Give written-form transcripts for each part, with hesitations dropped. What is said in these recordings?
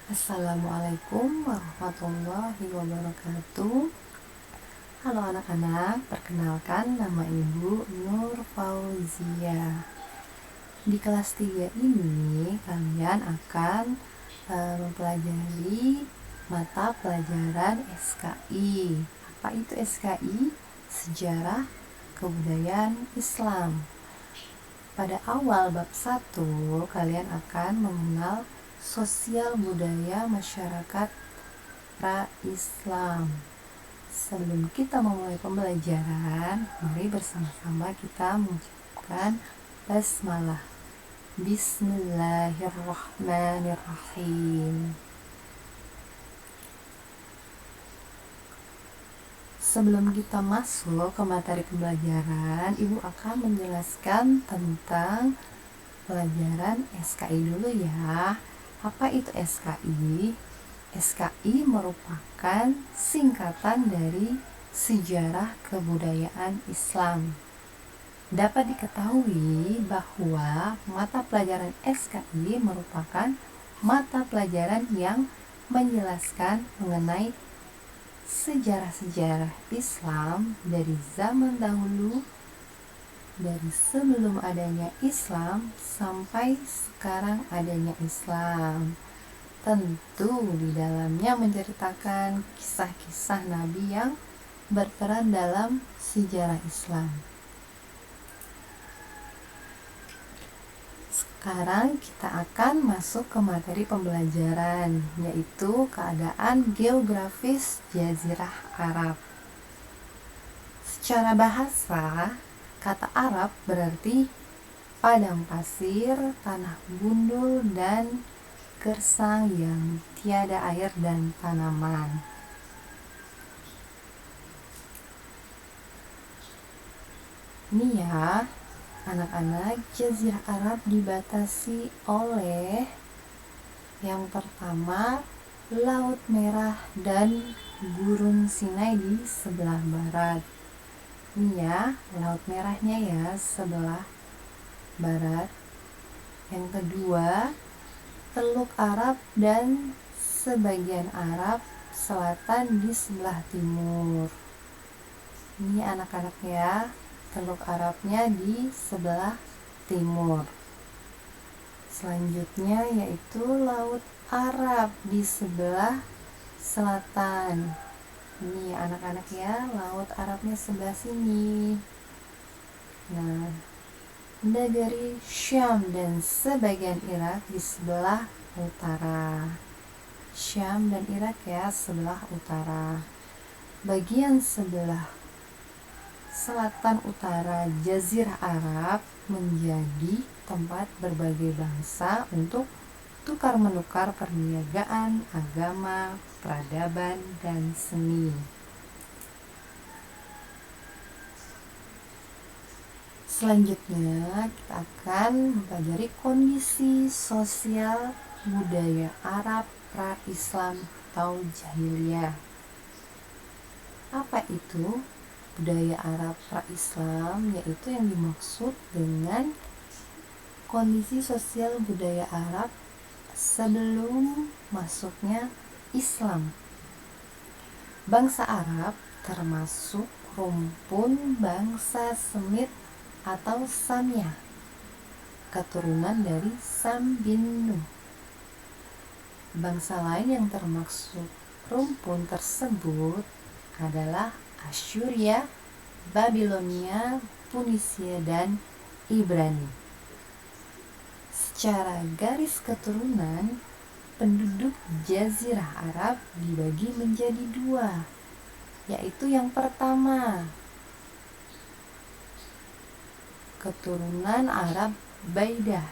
Assalamualaikum warahmatullahi wabarakatuh. Halo anak-anak, perkenalkan nama Ibu Nur Fauzia. Di kelas 3 ini kalian akan mempelajari mata pelajaran SKI. Apa itu SKI? Sejarah Kebudayaan Islam. Pada awal bab 1 kalian akan mengenal sosial budaya masyarakat pra-Islam. Sebelum kita memulai pembelajaran, mari bersama-sama kita mengucapkan basmalah. Bismillahirrahmanirrahim. Sebelum kita masuk ke materi pembelajaran, Ibu akan menjelaskan tentang pelajaran SKI dulu ya. Apa itu SKI? SKI merupakan singkatan dari Sejarah Kebudayaan Islam. Dapat diketahui bahwa mata pelajaran SKI merupakan mata pelajaran yang menjelaskan mengenai sejarah-sejarah Islam dari zaman dahulu, dari sebelum adanya Islam sampai sekarang adanya Islam. Tentu di dalamnya menceritakan kisah-kisah Nabi yang berperan dalam sejarah Islam. Sekarang kita akan masuk ke materi pembelajaran, yaitu keadaan geografis Jazirah Arab. Secara bahasa, kata Arab berarti padang pasir, tanah gundul, dan gersang yang tiada air dan tanaman. Ini ya, anak-anak, Jazirah Arab dibatasi oleh yang pertama Laut Merah dan Gurun Sinai di sebelah barat. Ini ya, Laut Merahnya ya, sebelah barat. Yang kedua, Teluk Arab dan sebagian Arab Selatan di sebelah timur. Ini anak-anak ya, Teluk Arabnya di sebelah timur. Selanjutnya yaitu Laut Arab di sebelah selatan. Ini anak-anak ya, Laut Arabnya sebelah sini. Nah, negeri Syam dan sebagian Irak di sebelah utara. Syam dan Irak ya, sebelah utara. Bagian sebelah selatan utara Jazirah Arab menjadi tempat berbagai bangsa untuk tukar-menukar perniagaan, agama, peradaban, dan seni. Selanjutnya kita akan mempelajari kondisi sosial budaya Arab pra-Islam atau jahiliyah. Apa itu budaya Arab pra-Islam? Yaitu yang dimaksud dengan kondisi sosial budaya Arab sebelum masuknya Islam. Bangsa Arab termasuk rumpun bangsa Semit atau Samyah, keturunan dari Sam bin Nuh. Bangsa lain yang termasuk rumpun tersebut adalah Asyuria, Babilonia, Punisia, dan Ibrani. Secara garis keturunan, penduduk Jazirah Arab dibagi menjadi dua, yaitu yang pertama, keturunan Arab Baidah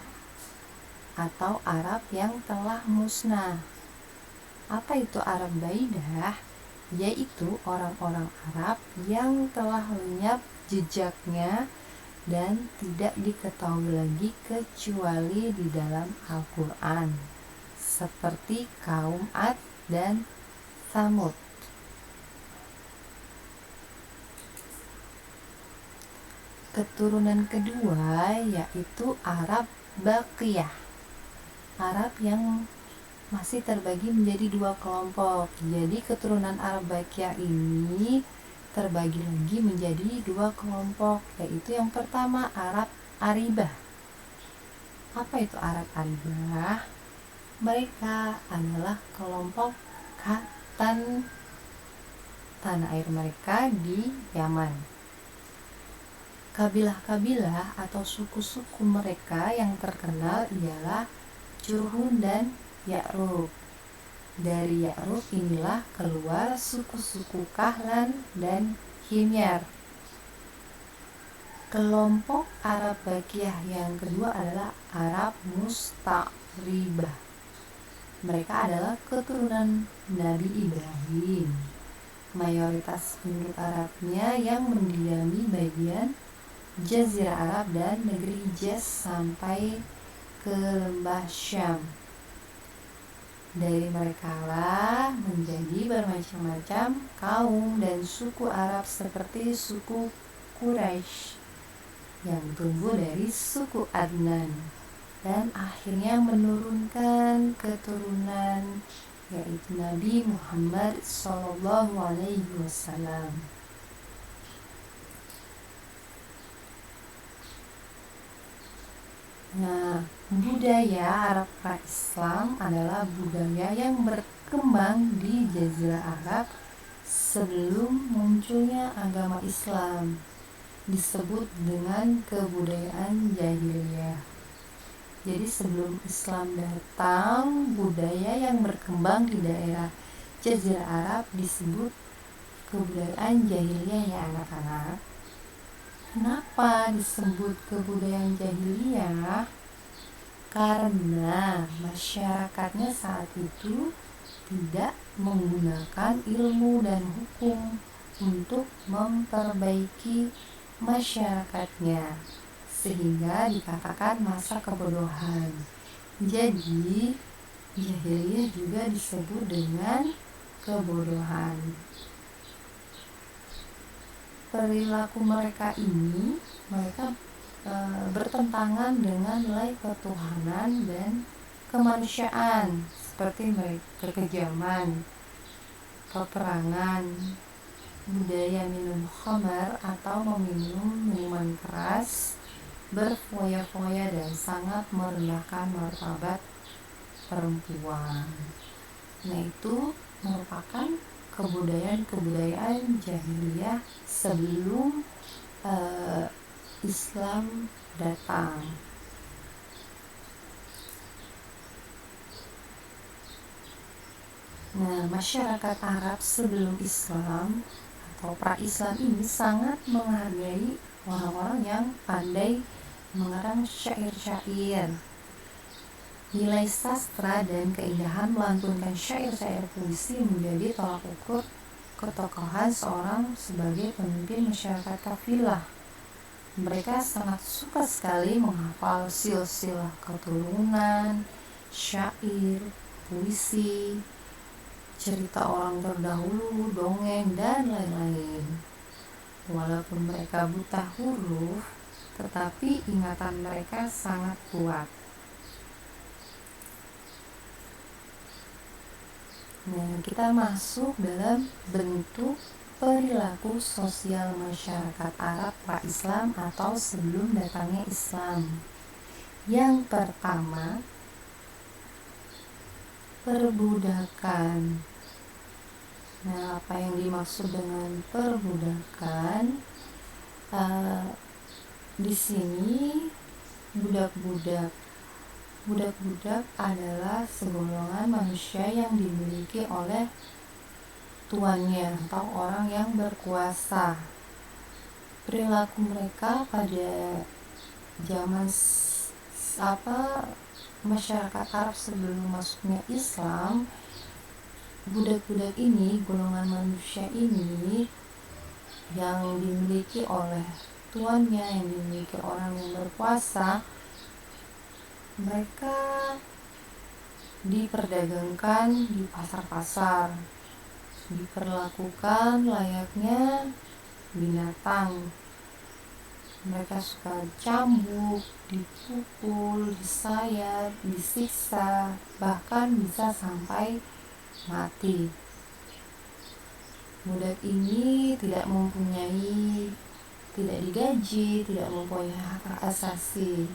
atau Arab yang telah musnah. Apa itu Arab Baidah? Yaitu orang-orang Arab yang telah lenyap jejaknya dan tidak diketahui lagi kecuali di dalam Al-Quran, seperti kaum Ad dan Tsamud. Keturunan kedua yaitu Arab Baqiyah, Arab yang masih terbagi menjadi dua kelompok. Jadi keturunan Arab Bakiyah ini terbagi lagi menjadi dua kelompok, yaitu yang pertama Arab Aribah. Apa itu Arab Aribah? Mereka adalah kelompok Khatan, tanah air mereka di Yaman. Kabilah-kabilah atau suku-suku mereka yang terkenal ialah Jurhum dan Ya'rub. Dari Ya'rub inilah keluar suku-suku Kahlan dan Himyar. Kelompok Arab Bakiyah yang kedua adalah Arab Musta'ribah. Mereka adalah keturunan Nabi Ibrahim. Mayoritas penduduk Arabnya yang mendiami bagian Jazirah Arab dan negeri Hijaz sampai ke lembah Syam. Dari merekalah menjadi bermacam-macam kaum dan suku Arab seperti suku Quraisy yang tumbuh dari suku Adnan dan akhirnya menurunkan keturunan, yaitu Nabi Muhammad SAW. Nah, budaya Arab pra-Islam adalah budaya yang berkembang di Jazirah Arab sebelum munculnya agama Islam. Disebut dengan kebudayaan jahiliyah. Jadi sebelum Islam datang, budaya yang berkembang di daerah Jazirah Arab disebut kebudayaan jahiliyah ya anak-anak. Kenapa disebut kebudayaan jahiliyah? Karena masyarakatnya saat itu tidak menggunakan ilmu dan hukum untuk memperbaiki masyarakatnya, sehingga dikatakan masa kebodohan. Jadi jahiliyah juga disebut dengan kebodohan. Perilaku mereka ini bertentangan dengan nilai ketuhanan dan kemanusiaan, seperti kekejaman, peperangan, budaya minum khamar atau meminum minuman keras, berfoya-foya dan sangat merendahkan martabat perempuan. Nah, itu merupakan kebudayaan jahiliyah sebelum Islam datang. Nah, masyarakat Arab sebelum Islam atau pra-Islam ini sangat menghargai orang-orang yang pandai mengarang syair-syair. Nilai sastra dan keindahan melantunkan syair-syair puisi menjadi tolak ukur ketokohan seorang sebagai pemimpin masyarakat kafilah. Mereka sangat suka sekali menghafal silsilah keturunan, syair, puisi, cerita orang terdahulu, dongeng, dan lain-lain. Walaupun mereka buta huruf, tetapi ingatan mereka sangat kuat. Nah, kita masuk dalam bentuk perilaku sosial masyarakat Arab pra-Islam atau sebelum datangnya Islam. Yang pertama, perbudakan. Nah, apa yang dimaksud dengan perbudakan? Di sini budak-budak adalah segolongan manusia yang dimiliki oleh tuannya atau orang yang berkuasa. Perilaku mereka pada zaman masyarakat Arab sebelum masuknya Islam, budak-budak ini, golongan manusia ini yang dimiliki oleh tuannya, yang dimiliki orang yang berkuasa, mereka diperdagangkan di pasar-pasar, diperlakukan layaknya binatang, Mereka suka dicambuk, dipukul, disayat, disiksa, bahkan bisa sampai mati. Budak ini tidak digaji, tidak mempunyai hak asasi.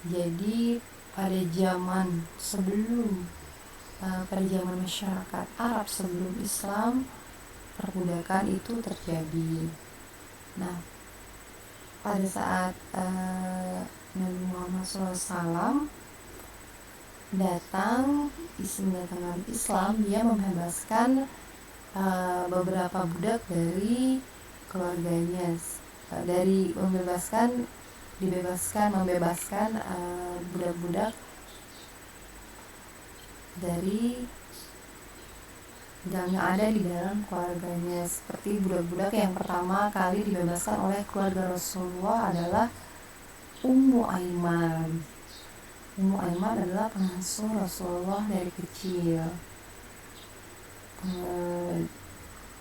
Jadi pada zaman masyarakat Arab sebelum Islam, perbudakan itu terjadi. Nah, pada saat Nabi Muhammad SAW datang Islam, dia membebaskan beberapa budak dari keluarganya, membebaskan budak-budak dari yang ada di dalam keluarganya. Seperti budak-budak yang pertama kali dibebaskan oleh keluarga Rasulullah adalah Ummu Aiman. Ummu Aiman adalah pengasuh Rasulullah dari kecil.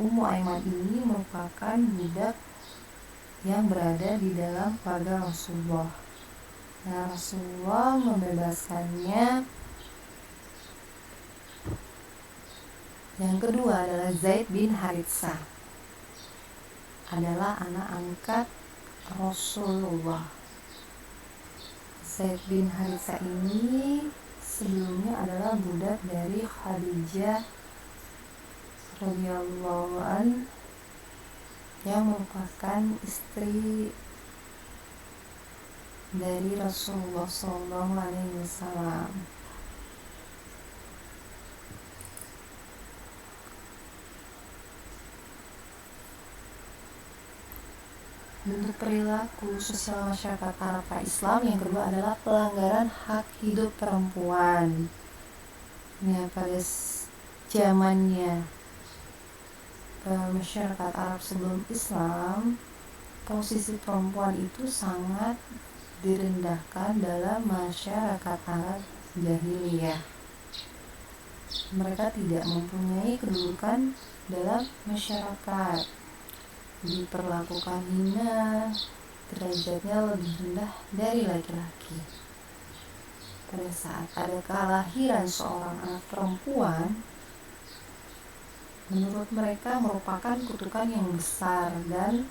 Ummu Aiman ini merupakan budak yang berada di dalam keluarga Rasulullah. Nah, Rasulullah membebaskannya. Yang kedua adalah Zaid bin Haritsah, adalah anak angkat Rasulullah. Zaid bin Haritsah ini sebelumnya adalah budak dari Khadijah radhiyallahu an, yang merupakan istri dari Rasulullah SAW. Bentuk perilaku sosial masyarakat Arab Islam yang kedua adalah pelanggaran hak hidup perempuan. Nah, pada zamannya masyarakat Arab sebelum Islam, posisi perempuan itu sangat direndahkan dalam masyarakat Arab jahiliyah. Mereka tidak mempunyai kedudukan dalam masyarakat, diperlakukan hina, derajatnya lebih rendah dari laki-laki. Pada saat ada kelahiran seorang anak perempuan, menurut mereka merupakan kutukan yang besar dan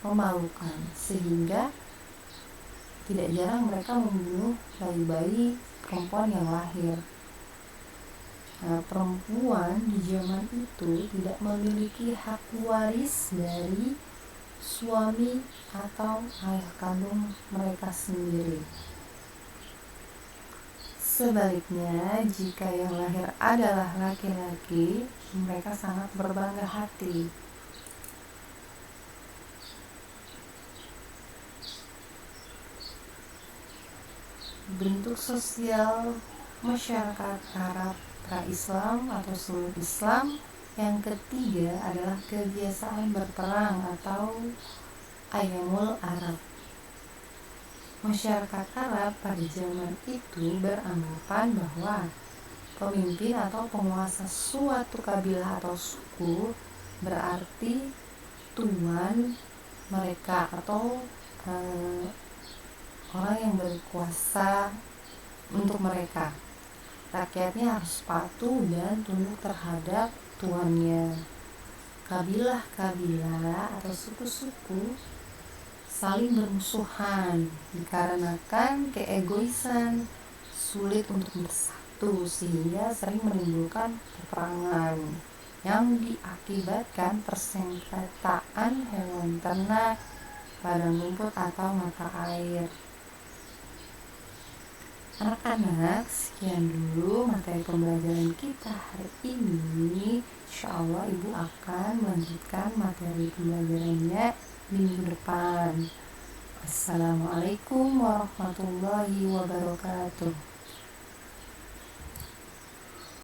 memalukan, sehingga tidak jarang mereka membunuh bayi-bayi perempuan yang lahir. Nah, perempuan di zaman itu tidak memiliki hak waris dari suami atau ayah kandung mereka sendiri. Sebaliknya, jika yang lahir adalah laki-laki, mereka sangat berbangga hati. Bentuk sosial masyarakat Arab pra-Islam atau sebelum Islam yang ketiga adalah kebiasaan berperang atau Ayyamul Arab. Masyarakat Arab pada zaman itu beranggapan bahwa pemimpin atau penguasa suatu kabilah atau suku berarti tuan mereka atau orang yang berkuasa untuk mereka. Rakyatnya harus patuh dan tunduk terhadap tuannya. Kabilah-kabilah atau suku-suku saling bermusuhan dikarenakan keegoisan, sulit untuk bersatu, sehingga sering menimbulkan peperangan yang diakibatkan persengketaan hewan ternak, padang rumput atau mata air. Anak-anak, sekian dulu materi pembelajaran kita hari ini. Insyaallah Ibu akan melanjutkan materi pembelajarannya minggu depan. Assalamualaikum warahmatullahi wabarakatuh.